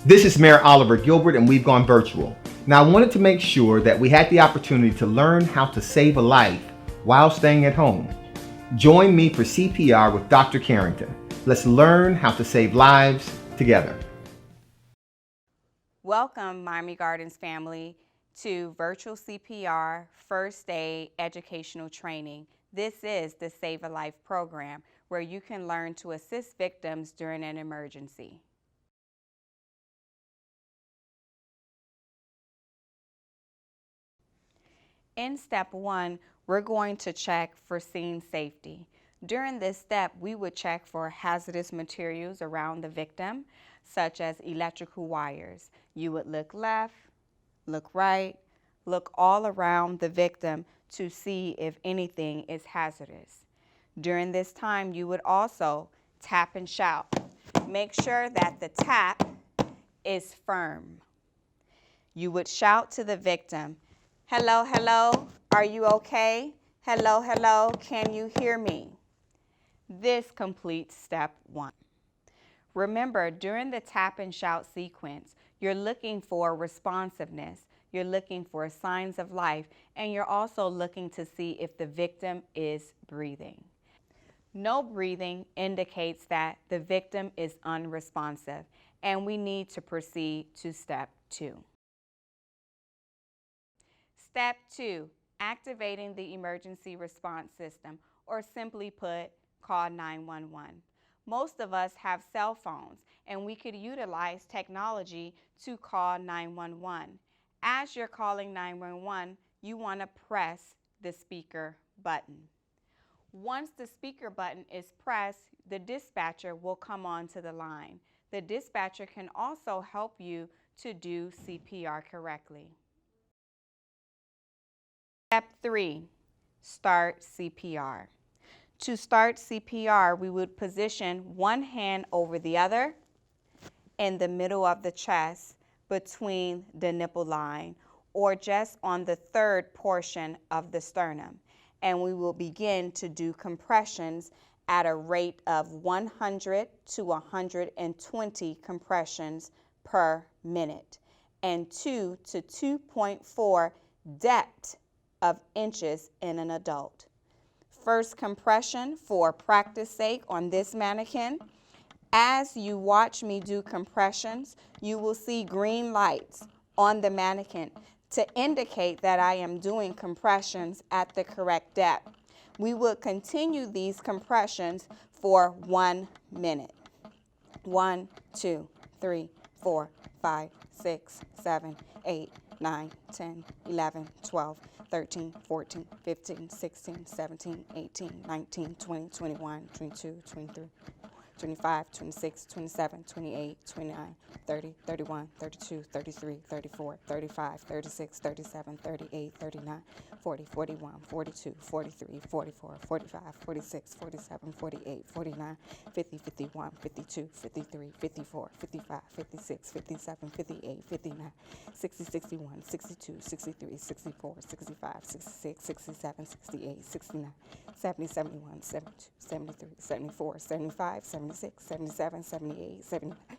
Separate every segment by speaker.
Speaker 1: This is Mayor Oliver Gilbert, and we've gone virtual. Now, I wanted to make sure that we had the opportunity to learn how to save a life while staying at home. Join me for CPR with Dr. Carrington. Let's learn how to save lives together.
Speaker 2: Welcome, Miami Gardens family, to Virtual CPR First Aid Educational Training. This is the Save a Life program where you can learn to assist victims during an emergency. In step 1, we're going to check for scene safety. During this step, we would check for hazardous materials around the victim, such as electrical wires. You would look left, look right, look all around the victim to see if anything is hazardous. During this time, you would also tap and shout. Make sure that the tap is firm. You would shout to the victim, "Hello, hello, are you okay? Hello, hello, can you hear me?" This completes step 1. Remember, during the tap and shout sequence, you're looking for responsiveness, you're looking for signs of life, and you're also looking to see if the victim is breathing. No breathing indicates that the victim is unresponsive, and we need to proceed to step 2. Step 2, activating the emergency response system, or simply put, call 911. Most of us have cell phones, and we could utilize technology to call 911. As you're calling 911, you want to press the speaker button. Once the speaker button is pressed, the dispatcher will come onto the line. The dispatcher can also help you to do CPR correctly. Step 3, start CPR. To start CPR, we would position one hand over the other in the middle of the chest between the nipple line, or just on the third portion of the sternum. And we will begin to do compressions at a rate of 100 to 120 compressions per minute, and 2 to 2.4 depth of inches in an adult. First compression for practice sake on this mannequin. As you watch me do compressions, you will see green lights on the mannequin to indicate that I am doing compressions at the correct depth. We will continue these compressions for 1 minute. 1, 2, 3, 4, 5, 6, 7, 8, 9, 10, 11, 12, 13, 14, 15, 16, 17, 18, 19, 20, 21, 22, 23, 25, 26, 27, 28, 29, 30, 31, 32, 33, 34, 35, 36, 37, 38, 39, 40, 41, 42, 43, 44, 45, 46, 47, 48, 49, 50, 51, 52, 53, 54, 55, 56, 57, 58, 59, 60, 61, 62, 63, 64, 65, 66, 67, 68, 69, 70, 71, 72, 73, 74, 75, 76, 77, 78, 79,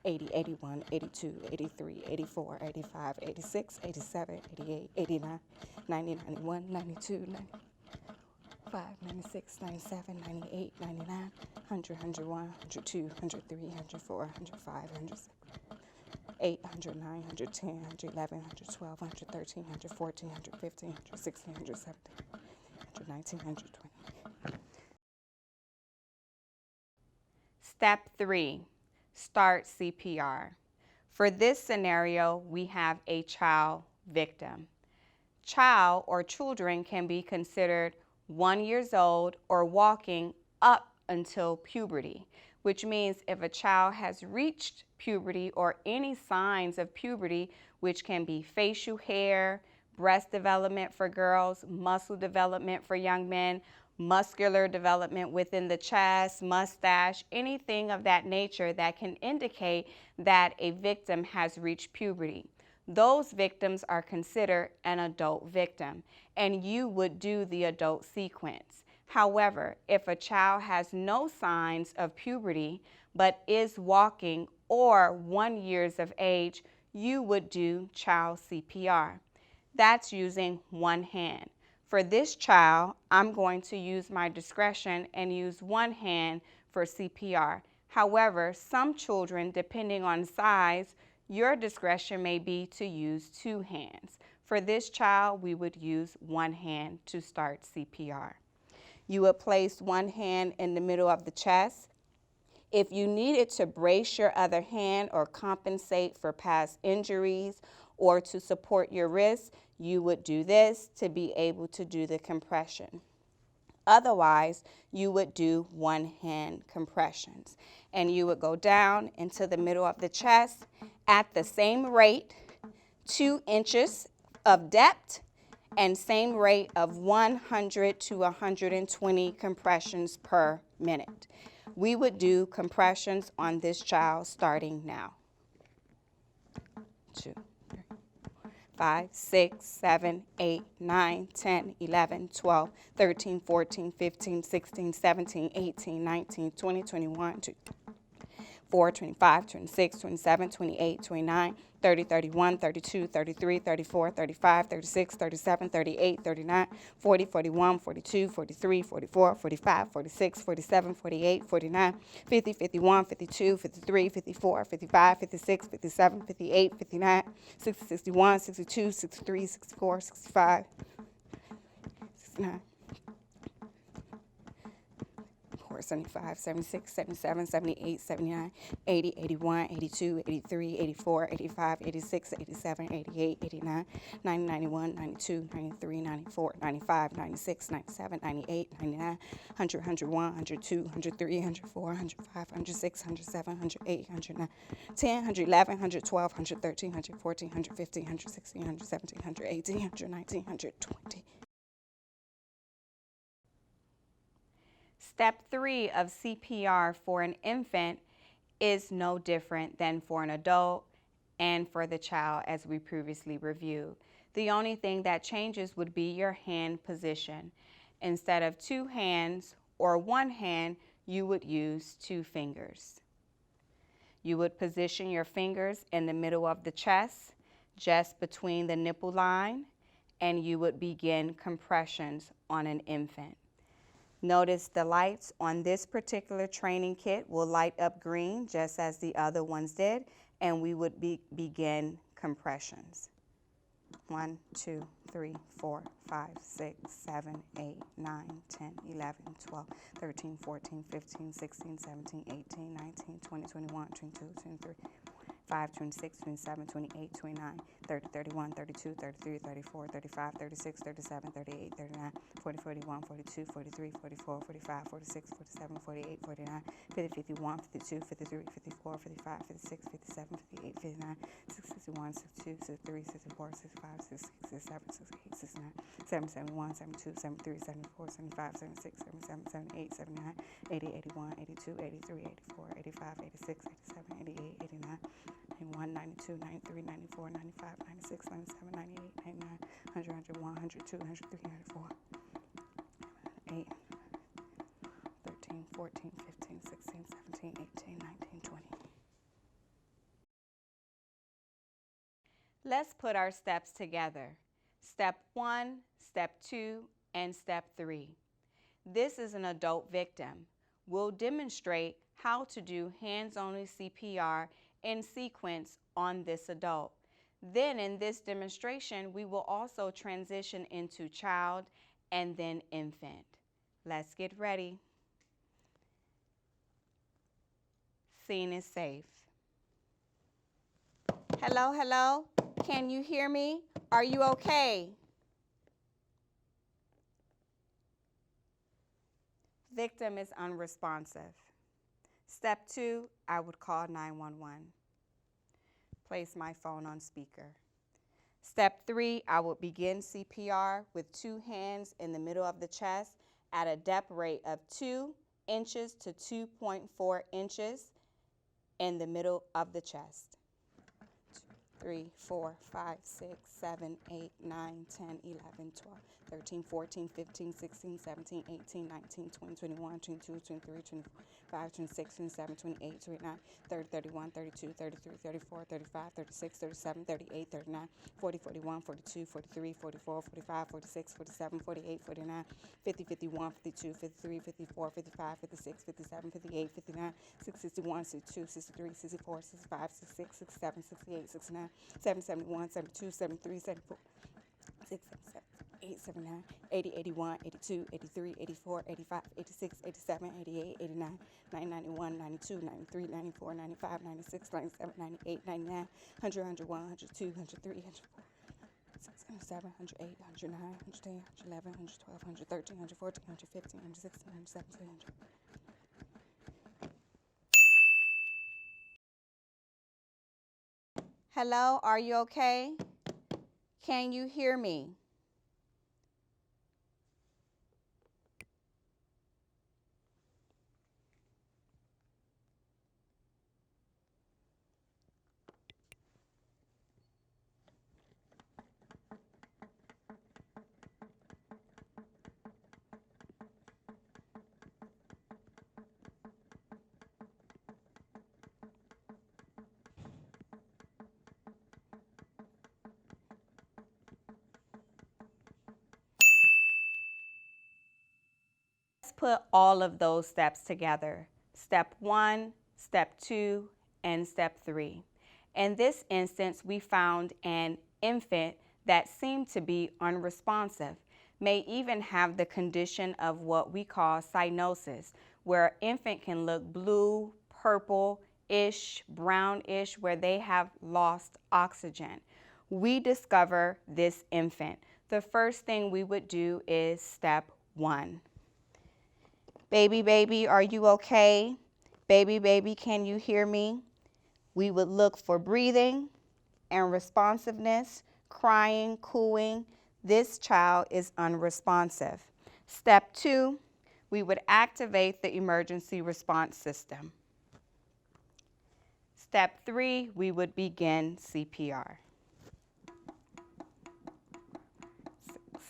Speaker 2: 80, 81, 82, 83, 84, 85, 86, 87, 88, 89, 90, 91, 92, 95, 96, 97, 98, 99, 100, 101, 102, 103, 104, 105, 106, 8, 109, 110, 111, 112, 113, 114, 115, 116, 117, 119, 120. Step 3, start CPR. For this scenario, we have a child victim. Child or children can be considered 1 year old or walking up until puberty, which means if a child has reached puberty or any signs of puberty, which can be facial hair, breast development for girls, muscle development for young men, muscular development within the chest, mustache, anything of that nature that can indicate that a victim has reached puberty. Those victims are considered an adult victim, and you would do the adult sequence. However, if a child has no signs of puberty but is walking or 1 year of age, you would do child CPR. That's using one hand. For this child, I'm going to use my discretion and use one hand for CPR. However, some children, depending on size, your discretion may be to use two hands. For this child, we would use one hand to start CPR. You would place one hand in the middle of the chest. If you needed to brace your other hand or compensate for past injuries or to support your wrist, you would do this to be able to do the compression. Otherwise, you would do one hand compressions, and you would go down into the middle of the chest at the same rate, 2 inches of depth, and same rate of 100 to 120 compressions per minute. We would do compressions on this child starting now. 2, 3, 5, 6, 7, 8, 9, 10, 11, 12, 13, 14, 15, 16, 17, 18, 19, 20, 21, 22, 24, 25, 26, 27, 28, 29, 30, 31, 32, 33, 34, 35, 36, 37, 38, 39, 40, 41, 42, 43, 44, 45, 46, 47, 48, 49, 50, 51, 52, 53, 54, 55, 56, 57, 58, 59, 60, 61, 62, 63, 64, 65, 69. 75, 76, 77, 78, 79, 80, 81, 82, 83, 84, 85, 86, 87, 88, 89, 90, 91, 92, 93, 94, 95, 96, 97, 98, 99, 100, 101, 102, 103, 104, 105, 106, 107, 108, 109, 10, 111, 112, 113, 114, 115, 116, 117, 118, 119, 120. Step 3 of CPR for an infant is no different than for an adult and for the child, as we previously reviewed. The only thing that changes would be your hand position. Instead of two hands or one hand, you would use 2 fingers. You would position your fingers in the middle of the chest, just between the nipple line, and you would begin compressions on an infant. Notice the lights on this particular training kit will light up green just as the other ones did, and we would begin compressions. 1, 2, 3, 4, 5, 6, 7, 8, 9, 10, 11, 12, 13, 14, 15, 16, 17, 18, 19, 20, 21, 22, 23, 25, 26, 27, 28, 29, 30, 31, 32, 33, 34, 35, 36, 37, 38, 39, 40, 41, 42, 43, 44, 45, 46, 47, 48, 49, 50, 51, 52, 53, 54, 55, 56, 57, 58, 59, 61, 62, 63, 64, 65, 66, 67, 68, 69, 70, 71, 72, 73, 74, 75, 76, 77, 78, 79, 80, 81, 82, 83, 84, 85, 86, 87, 88, 89, 91, 92, 93, 94, 95, 96, 97, 98, 99, 100, 101, 102, 103, 104, 8, 13, 14, 15, 16, 17, 18, 19, 20. Let's put our steps together. Step 1, Step 2, and Step 3. This is an adult victim. We'll demonstrate how to do hands-only CPR in sequence on this adult. Then in this demonstration, we will also transition into child and then infant. Let's get ready. Scene is safe. Hello, hello. Can you hear me? Are you okay? Victim is unresponsive. Step 2, I would call 911. Place my phone on speaker. Step 3, I would begin CPR with 2 hands in the middle of the chest at a depth rate of 2 inches to 2.4 inches in the middle of the chest. 2, 3, 4, 5, 6, 7, 8, 9, 10, 11, 12, 13, 14, 15, 16, 17, 18, 19, 20, 21, 22, 23, 25, 26, 27, 28, 29, 30, 31, 32, 33, 34, 35, 36, 37, 38, 39, 40, 41, 42, 43, 44, 45, 46, 47, 48, 49, 50, 51, 52, 53, 54, 55, 56, 57, 58, 59, 61, 62, 63, 64, 65, 66, 67, 68, 69, 70, 71, 72, 73, 74, 6, 7, 8, 79, 80, 81, 82, 83, 84, 85, 86, 87, 88, 89, 90, 91, 92, 93, 94, 95, 96, 97, 98, 99, 100, 101, 102, 103, 104, 107, 108, 109, 110, 111, 112, 113, 114, 115, 116, 117, 118. Hello, are you okay? Can you hear me? Let's put all of those steps together. Step 1, step 2, and step 3. In this instance, we found an infant that seemed to be unresponsive, may even have the condition of what we call cyanosis, where an infant can look blue, purple-ish, brownish, where they have lost oxygen. We discover this infant. The first thing we would do is step 1. Baby, are you okay? Baby, can you hear me? We would look for breathing and responsiveness, crying, cooing. This child is unresponsive. Step 2, we would activate the emergency response system. Step 3, we would begin CPR.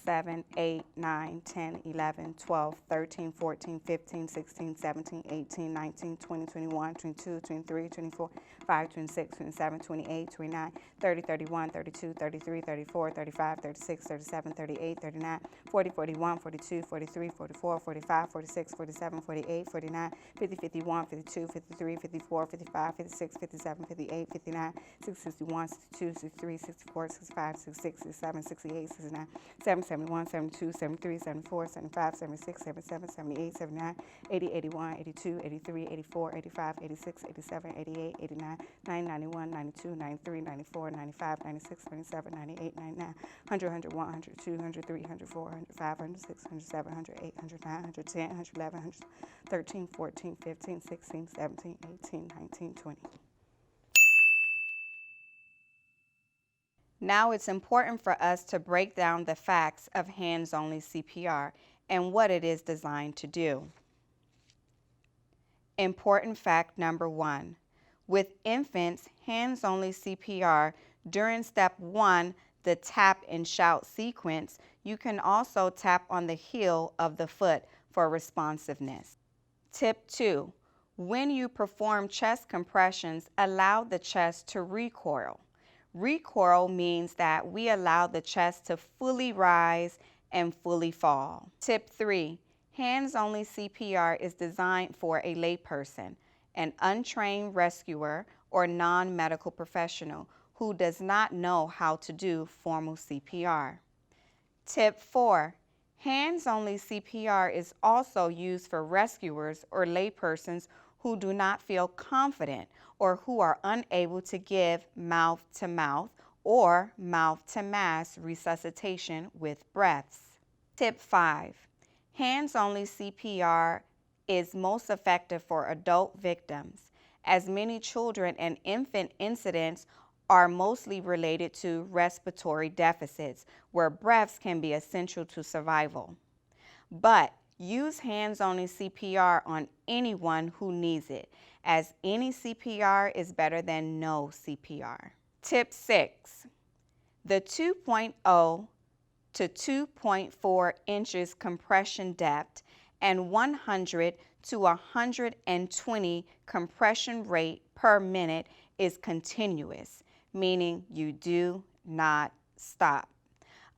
Speaker 2: 7, 8, 9, 10, 11, 12, 13, 14, 15, 16, 17, 18, 19, 20, 21, 22, 23, 24, 25, 26, 27, 28, 29, 30, 31, 32, 33, 34, 35, 36, 37, 38, 39, 40, 41, 42, 43, 44, 45, 46, 47, 48, 49, 50, 51, 52, 53, 54, 55, 56, 57, 58, 59, 60, 61, 62, 63, 64, 65, 66, 67, 68, 69, 70, 71, 72, 73, 74, 75, 76, 77, 78, 79, 80, 81, 82, 83, 84, 85, 86, 87, 88, 89, 90, 91, 92, 93, 94, 95, 96, 97, 98, 99, 100, 101, 102, 103, 104, 105, 106, 107, 108, 109, 110, 111, 113, 14, 15, 16, 17, 18, 19, 20. Now it's important for us to break down the facts of hands-only CPR and what it is designed to do. Important fact number 1. With infants, hands-only CPR, during step 1, the tap and shout sequence, you can also tap on the heel of the foot for responsiveness. Tip 2. When you perform chest compressions, allow the chest to recoil. Recoil means that we allow the chest to fully rise and fully fall. Tip 3. Hands-only CPR is designed for a layperson, an untrained rescuer, or non-medical professional who does not know how to do formal CPR. Tip 4. Hands-only CPR is also used for rescuers or laypersons who do not feel confident or who are unable to give mouth-to-mouth or mouth-to-mask resuscitation with breaths. Tip 5. Hands-only CPR is most effective for adult victims, as many children and infant incidents are mostly related to respiratory deficits, where breaths can be essential to survival. But use hands-only CPR on anyone who needs it, as any CPR is better than no CPR. Tip 6. The 2.0 to 2.4 inches compression depth and 100 to 120 compression rate per minute is continuous, meaning you do not stop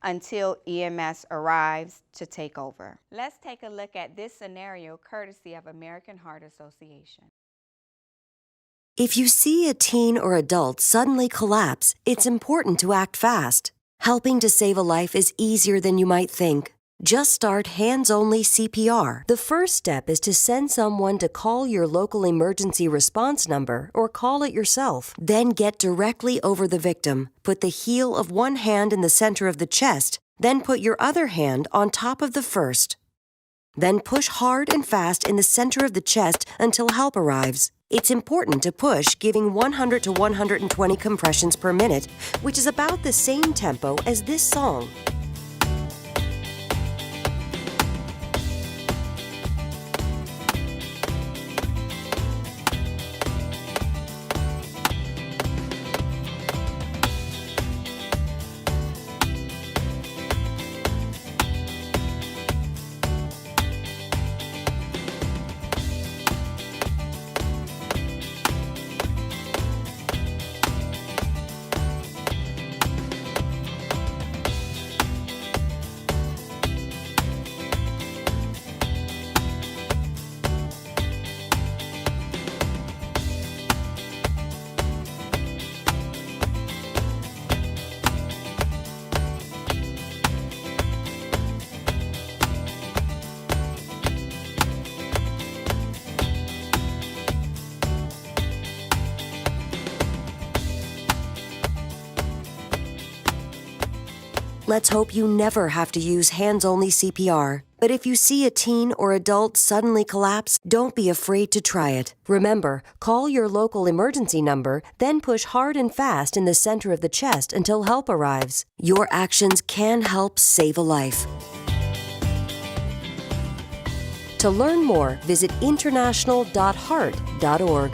Speaker 2: until EMS arrives to take over. Let's take a look at this scenario courtesy of American Heart Association.
Speaker 3: If you see a teen or adult suddenly collapse, it's important to act fast. Helping to save a life is easier than you might think. Just start hands-only CPR. The first step is to send someone to call your local emergency response number or call it yourself. Then get directly over the victim. Put the heel of one hand in the center of the chest, then put your other hand on top of the first. Then push hard and fast in the center of the chest until help arrives. It's important to push, giving 100 to 120 compressions per minute, which is about the same tempo as this song. Let's hope you never have to use hands-only CPR. But if you see a teen or adult suddenly collapse, don't be afraid to try it. Remember, call your local emergency number, then push hard and fast in the center of the chest until help arrives. Your actions can help save a life. To learn more, visit international.heart.org.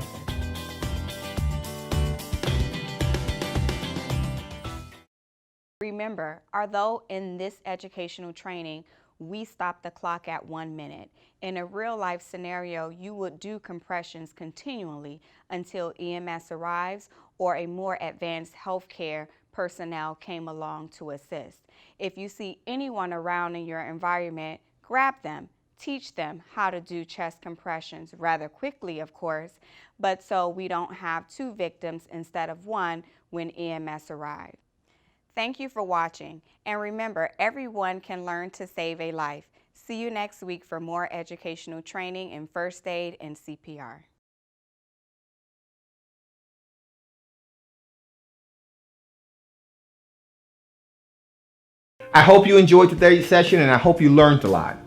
Speaker 2: Remember, although in this educational training, we stop the clock at 1 minute, in a real-life scenario, you would do compressions continually until EMS arrives or a more advanced healthcare personnel came along to assist. If you see anyone around in your environment, grab them. Teach them how to do chest compressions rather quickly, of course, but so we don't have 2 victims instead of 1 when EMS arrives. Thank you for watching, and remember, everyone can learn to save a life. See you next week for more educational training in first aid and CPR.
Speaker 1: I hope you enjoyed today's session, and I hope you learned a lot.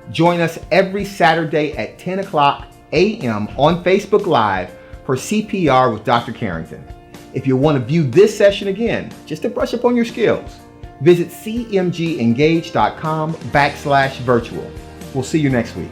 Speaker 1: Join us every Saturday at 10 o'clock a.m. on Facebook Live for CPR with Dr. Carrington. If you want to view this session again, just to brush up on your skills, visit cmgengage.com/virtual. We'll see you next week.